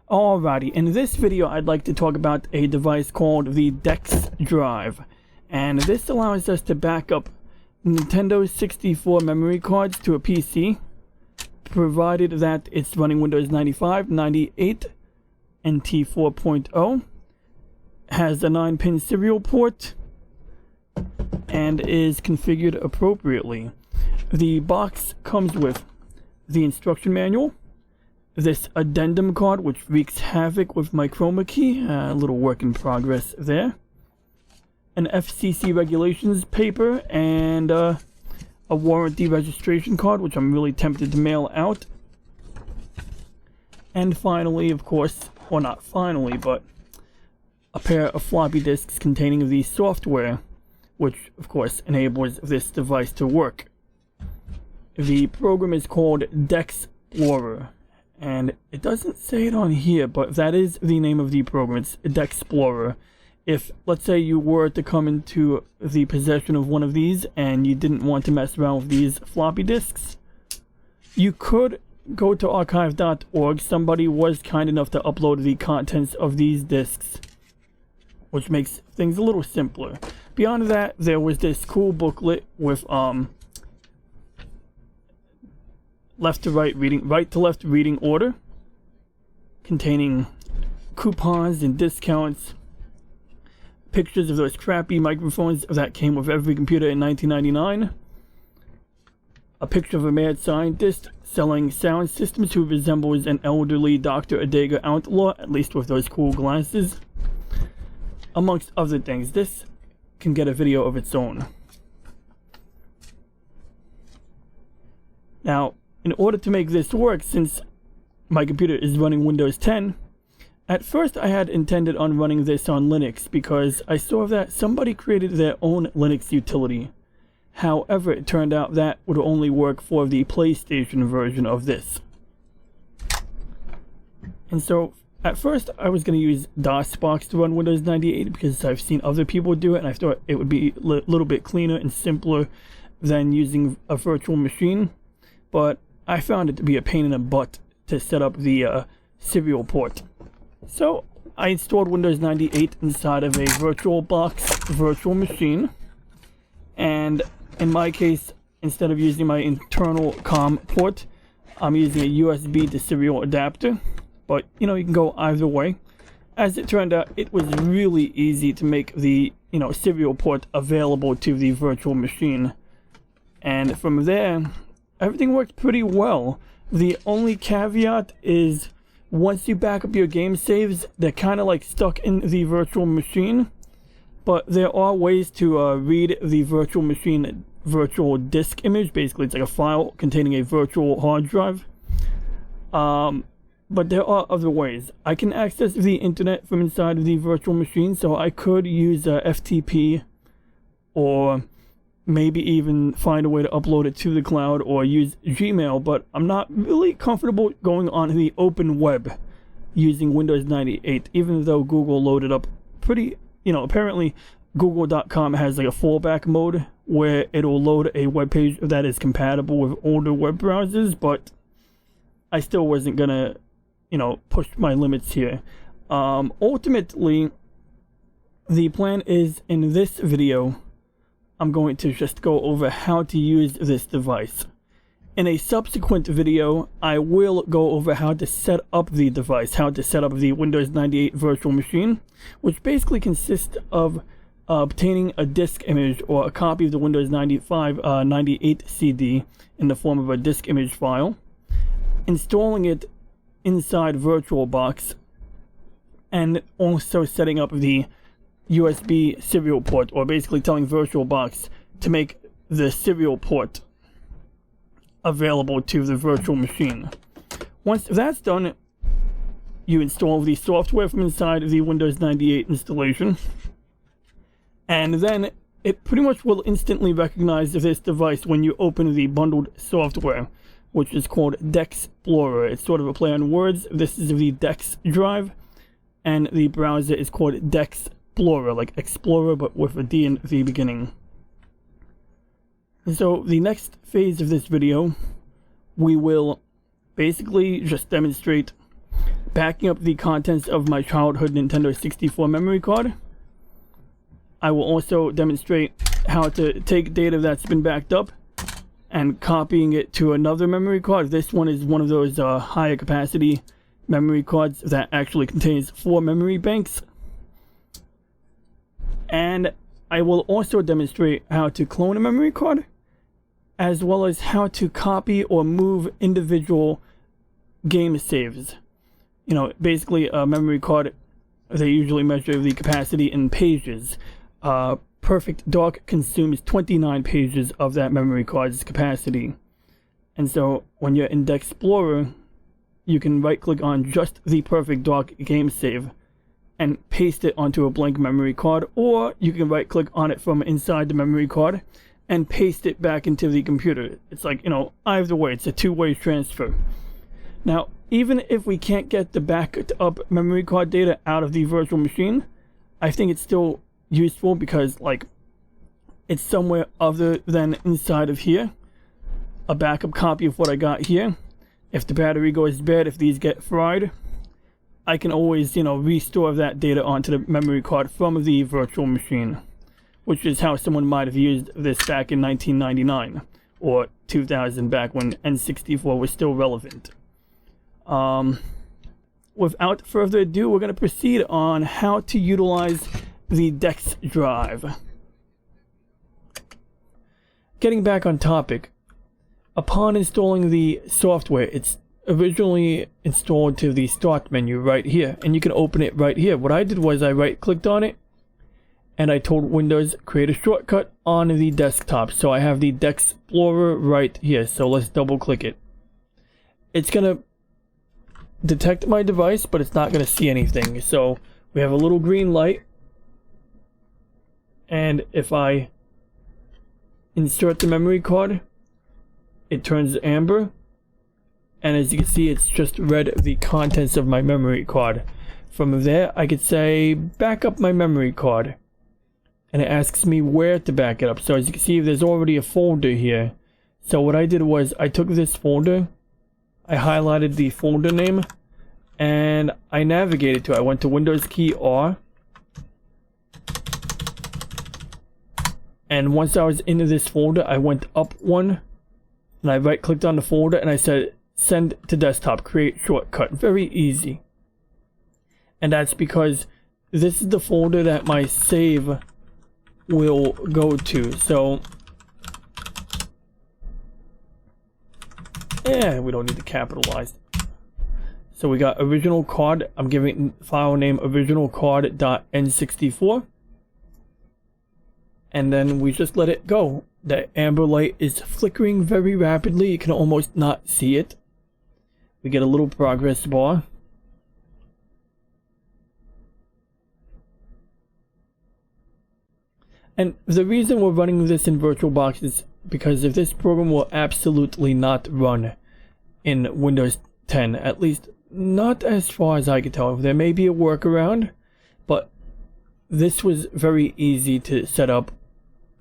Alrighty, in this video I'd like to talk about a device called the DexDrive, and this allows us to back up Nintendo 64 memory cards to a PC, provided that it's running Windows 95, 98, NT 4.0, has a 9-pin serial port, and is configured appropriately. The box comes with the instruction manual, this addendum card which wreaks havoc with my chroma key, a little work in progress there, an FCC regulations paper, and a warranty registration card which I'm really tempted to mail out. And finally, of course, or not finally, but a pair of floppy disks containing the software which of course enables this device to work. The program is called DexPlorer, and it doesn't say it on here, but that is the name of the program. It's DexPlorer. If, let's say, you were to come into the possession of one of these and you didn't want to mess around with these floppy disks, you could go to archive.org. Somebody was kind enough to upload the contents of these disks, which makes things a little simpler. Beyond that, there was this cool booklet with left to left reading order, containing coupons and discounts, pictures of those crappy microphones that came with every computer in 1999, a picture of a mad scientist selling sound systems who resembles an elderly Dr. Adega Outlaw, at least with those cool glasses, amongst other things. This can get a video of its own. Now, in order to make this work, since my computer is running Windows 10, at first I had intended on running this on Linux because I saw that somebody created their own Linux utility. However, it turned out that would only work for the PlayStation version of this. And so, at first I was going to use DOSBox to run Windows 98 because I've seen other people do it, and I thought it would be a little bit cleaner and simpler than using a virtual machine. But I found it to be a pain in the butt to set up the serial port. So I installed Windows 98 inside of a VirtualBox virtual machine, and in my case, instead of using my internal COM port, I'm using a USB to serial adapter. But you know, you can go either way. As it turned out, it was really easy to make the serial port available to the virtual machine, and from there everything worked pretty well. The only caveat is once you back up your game saves, they're kind of like stuck in the virtual machine, but there are ways to read the virtual machine virtual disk image. Basically, it's like a file containing a virtual hard drive. But there are other ways. I can access the internet from inside of the virtual machine, so I could use FTP, or maybe even find a way to upload it to the cloud or use Gmail, but I'm not really comfortable going on the open web using Windows 98, even though Google loaded up pretty, apparently Google.com has like a fallback mode where it'll load a web page that is compatible with older web browsers, but I still wasn't gonna, push my limits here. Ultimately, the plan is, in this video, I'm going to just go over how to use this device. In a subsequent video, I will go over how to set up the device, how to set up the Windows 98 virtual machine, which basically consists of obtaining a disk image or a copy of the Windows 98 CD in the form of a disk image file, installing it inside VirtualBox, and also setting up the USB serial port, or basically telling VirtualBox to make the serial port available to the virtual machine. Once that's done, you install the software from inside of the Windows 98 installation, and then it pretty much will instantly recognize this device when you open the bundled software, which is called DexPlorer. It's sort of a play on words. This is the DexDrive, and the browser is called DexPlorer, like Explorer, but with a D in the beginning. So the next phase of this video, we will basically just demonstrate backing up the contents of my childhood Nintendo 64 memory card. I will also demonstrate how to take data that's been backed up and copying it to another memory card. This one is one of those higher capacity memory cards that actually contains 4 memory banks. And I will also demonstrate how to clone a memory card, as well as how to copy or move individual game saves. You know, basically a memory card, they usually measure the capacity in pages. Perfect Dark consumes 29 pages of that memory card's capacity. And so when you're in DexExplorer, you can right click on just the Perfect Dark game save and paste it onto a blank memory card, or you can right click on it from inside the memory card and paste it back into the computer. It's like, you know, either way, it's a two-way transfer. Now, even if we can't get the backed up memory card data out of the virtual machine, I think it's still useful because, like, it's somewhere other than inside of here. A backup copy of what I got here. If the battery goes bad, if these get fried, I can always, you know, restore that data onto the memory card from the virtual machine, which is how someone might have used this back in 1999 or 2000, back when N64 was still relevant. Without further ado, we're going to proceed on how to utilize the DexDrive. Getting back on topic, upon installing the software, it's originally installed to the start menu right here, and you can open it right here. What I did was I right clicked on it and I told Windows create a shortcut on the desktop. So I have the DexExplorer right here, so let's double click it. It's gonna detect my device, but it's not gonna see anything. So we have a little green light, and if I insert the memory card, it turns amber, and as you can see, it's just read the contents of my memory card. From there, I could say back up my memory card, and it asks me where to back it up. So as you can see, there's already a folder here. So what I did was I took this folder, I highlighted the folder name, and I navigated to it. I went to Windows key R, and once I was into this folder, I went up one, and I right clicked on the folder and I said send to desktop, create shortcut. Very easy. And that's because this is the folder that my save will go to. So yeah, we don't need to capitalize. So we got original card. I'm giving file name original card.n64, and then we just let it go. The amber light is flickering very rapidly. You can almost not see it. We get a little progress bar. And the reason we're running this in VirtualBox is because if this program will absolutely not run in Windows 10, at least not as far as I can tell. There may be a workaround, but this was very easy to set up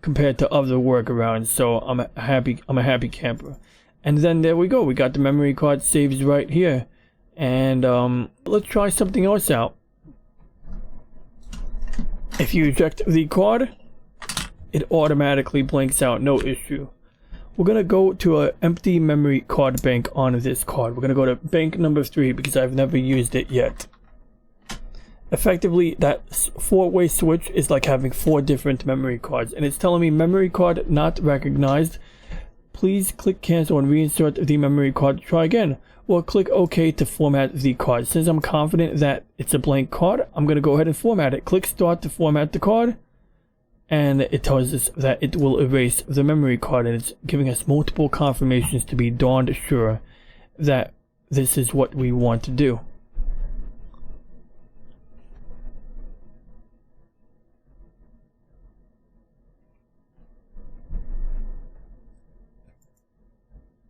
compared to other workarounds, so I'm a happy camper. And then there we go, we got the memory card saves right here. And let's try something else out. If you eject the card, it automatically blanks out, no issue. We're gonna go to an empty memory card bank on this card. We're gonna go to bank number 3 because I've never used it yet. Effectively, that 4-way switch is like having 4 different memory cards, and it's telling me memory card not recognized. Please click cancel and reinsert the memory card. Try again, or click OK to format the card. Since I'm confident that it's a blank card, I'm going to go ahead and format it. Click start to format the card, and it tells us that it will erase the memory card, and it's giving us multiple confirmations to be darned sure that this is what we want to do.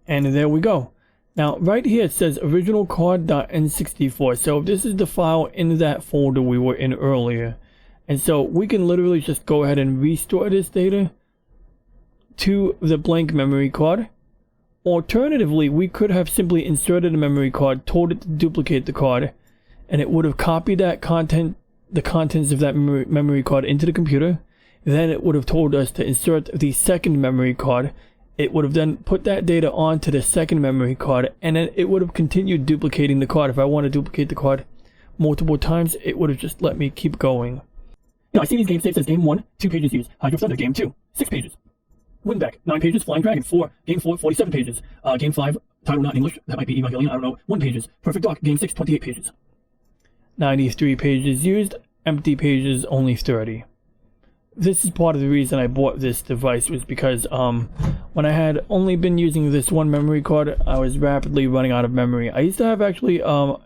And there we go. Now right here it says original card.n64. So this is the file in that folder we were in earlier. And so we can literally just go ahead and restore this data to the blank memory card. Alternatively, we could have simply inserted a memory card, told it to duplicate the card, and it would have copied that the contents of that memory card into the computer. Then it would have told us to insert the second memory card. It would have then put that data onto the second memory card, and then it would have continued duplicating the card. If I want to duplicate the card multiple times, it would have just let me keep going. Now, I see these game saves as game 1, 2 pages used. Hydro Thunder, game 2, 6 pages. Windback, 9 pages. Flying Dragon, 4. Game 4, 47 pages. Game 5, title not in English. That might be Evangelion, I don't know. 1 pages. Perfect Dark, game 6, 28 pages. 93 pages used. Empty pages, only 30. This is part of the reason I bought this device, was because when I had only been using this one memory card, I was rapidly running out of memory. I used to have actually a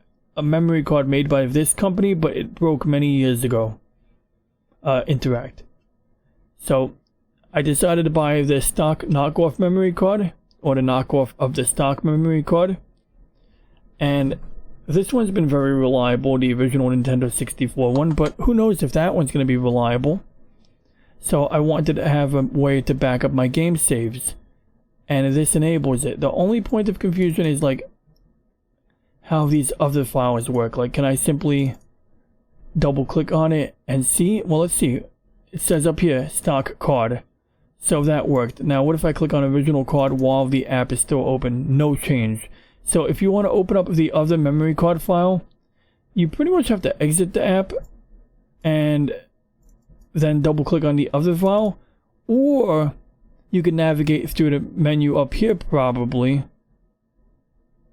memory card made by this company, but it broke many years ago. Interact. So I decided to buy the stock knockoff memory card, or the knockoff of the stock memory card, and this one's been very reliable, the original Nintendo 64 one, but who knows if that one's going to be reliable. So I wanted to have a way to back up my game saves, and this enables it. The only point of confusion is like how these other files work. Like, can I simply double click on it and see? Well, let's see. It says up here, stock card. So that worked. Now, what if I click on original card while the app is still open? No change. So if you want to open up the other memory card file, you pretty much have to exit the app and then double click on the other file, or you can navigate through the menu up here probably.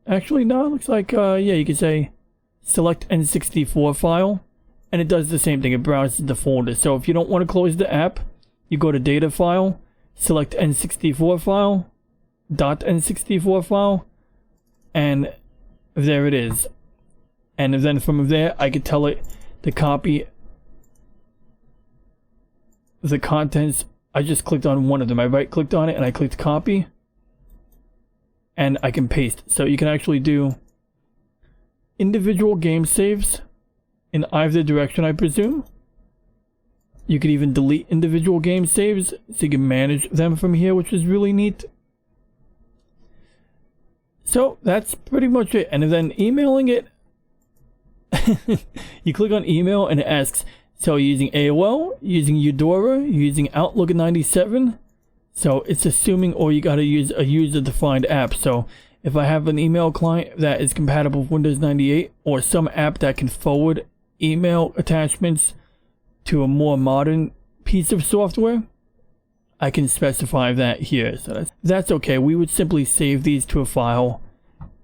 Actually, no, it looks like, yeah, you can say select N64 file, and it does the same thing. It browses the folder. So if you don't want to close the app, you go to data file, select N64 file, .N64 file, and there it is. And then from there, I could tell it to copy the contents. I just clicked on one of them. I right clicked on it and I clicked copy, and I can paste. So you can actually do individual game saves in either direction, I presume. You could even delete individual game saves, so you can manage them from here, which is really neat. So that's pretty much it. And then emailing it, you click on email and it asks, so using AOL, using Eudora, using Outlook 97. So it's assuming, or you gotta use a user-defined app. So if I have an email client that is compatible with Windows 98, or some app that can forward email attachments to a more modern piece of software, I can specify that here. So that's okay. We would simply save these to a file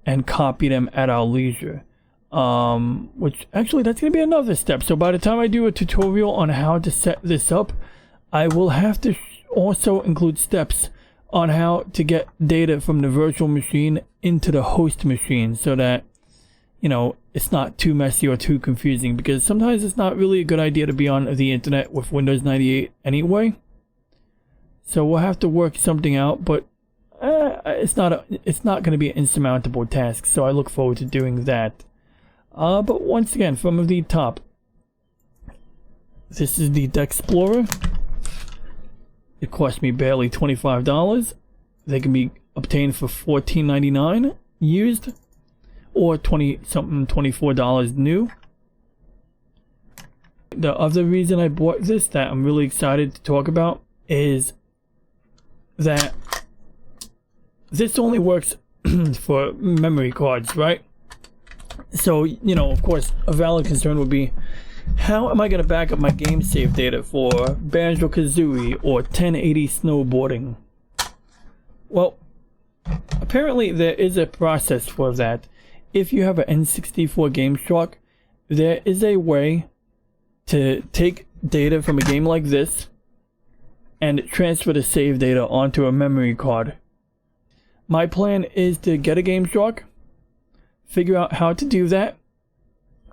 and copy them at our leisure. Which actually, that's going to be another step. So by the time I do a tutorial on how to set this up, I will have to also include steps on how to get data from the virtual machine into the host machine, so that, you know, it's not too messy or too confusing, because sometimes it's not really a good idea to be on the internet with Windows 98 anyway. So we'll have to work something out, but it's not going to be an insurmountable task, so I look forward to doing that. But once again, from the top, this is the DexPlorer. It cost me barely $25. They can be obtained for $14.99 used, or $24 new. The other reason I bought this that I'm really excited to talk about is that this only works for memory cards, right? So, you know, of course, a valid concern would be, how am I going to back up my game save data for Banjo-Kazooie or 1080 snowboarding? Well, apparently there is a process for that. If you have an N64 Game Shark, there is a way to take data from a game like this and transfer the save data onto a memory card. My plan is to get a Game Shark, figure out how to do that.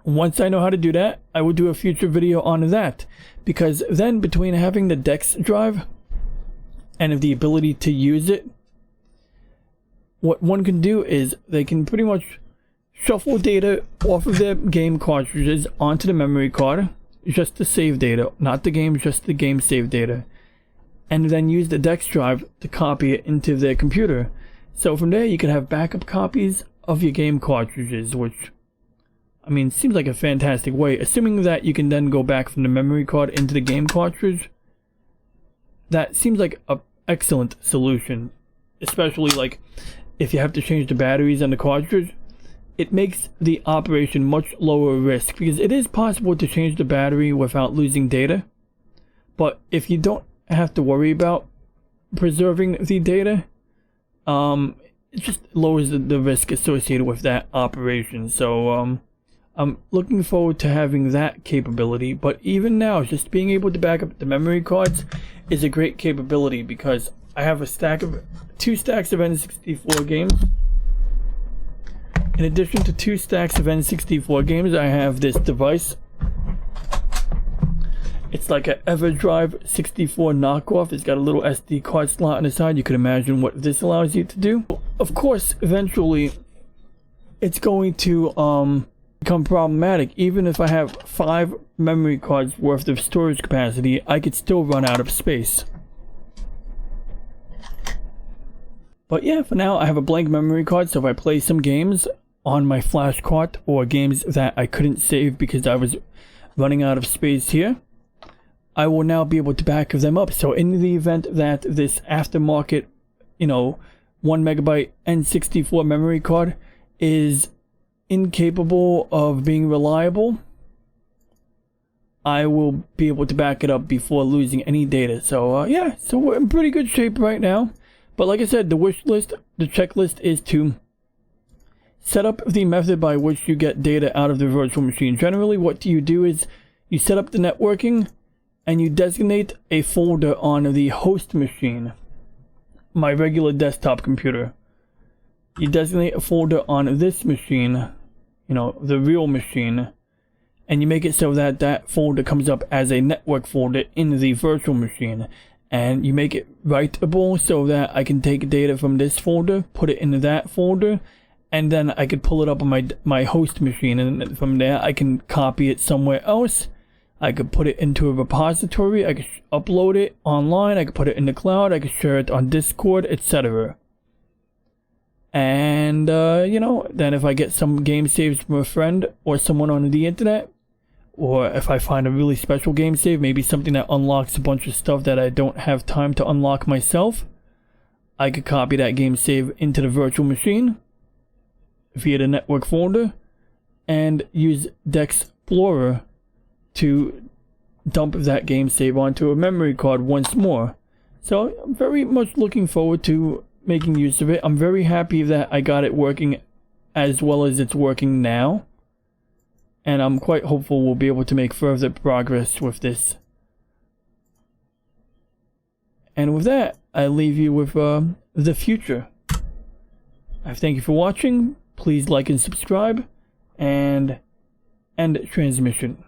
Once I know how to do that, I will do a future video on that, because then between having the DexDrive and the ability to use it, what one can do is they can pretty much shuffle data off of their game cartridges onto the memory card, just the save data, not the game, just the game save data, and then use the DexDrive to copy it into their computer. So from there you can have backup copies of your game cartridges, which I mean, seems like a fantastic way, assuming that you can then go back from the memory card into the game cartridge. That seems like an excellent solution, especially like if you have to change the batteries on the cartridge. It makes the operation much lower risk, because it is possible to change the battery without losing data. But if you don't have to worry about preserving the data, it just lowers the risk associated with that operation. So I'm looking forward to having that capability. But even now, just being able to back up the memory cards is a great capability, because I have two stacks of N64 games. In addition to 2 stacks of N64 games, I have this device. It's like an DexDrive 64 knockoff. It's got a little SD card slot on the side. You can imagine what this allows you to do. Of course, eventually, it's going to become problematic. Even if I have 5 memory cards worth of storage capacity, I could still run out of space. But yeah, for now, I have a blank memory card, so if I play some games on my flash cart, or games that I couldn't save because I was running out of space here, I will now be able to back them up. So in the event that this aftermarket, 1 megabyte N64 memory card is incapable of being reliable, I will be able to back it up before losing any data. So yeah, so we're in pretty good shape right now. But like I said, the wish list, the checklist is to set up the method by which you get data out of the virtual machine. Generally, what you do is you set up the networking and you designate a folder on the host machine, my regular desktop computer. You designate a folder on this machine, the real machine, and you make it so that that folder comes up as a network folder in the virtual machine. And you make it writable so that I can take data from this folder, put it into that folder, and then I could pull it up on my host machine, and from there I can copy it somewhere else. I could put it into a repository, I could upload it online, I could put it in the cloud, I could share it on Discord, etc. And then if I get some game saves from a friend or someone on the internet, or if I find a really special game save, maybe something that unlocks a bunch of stuff that I don't have time to unlock myself, I could copy that game save into the virtual machine via the network folder and use DexPlorer to dump that game save onto a memory card once more. So I'm very much looking forward to making use of it. I'm very happy that I got it working as well as it's working now. And I'm quite hopeful we'll be able to make further progress with this. And with that, I leave you with the future. I thank you for watching. Please like and subscribe. And end transmission.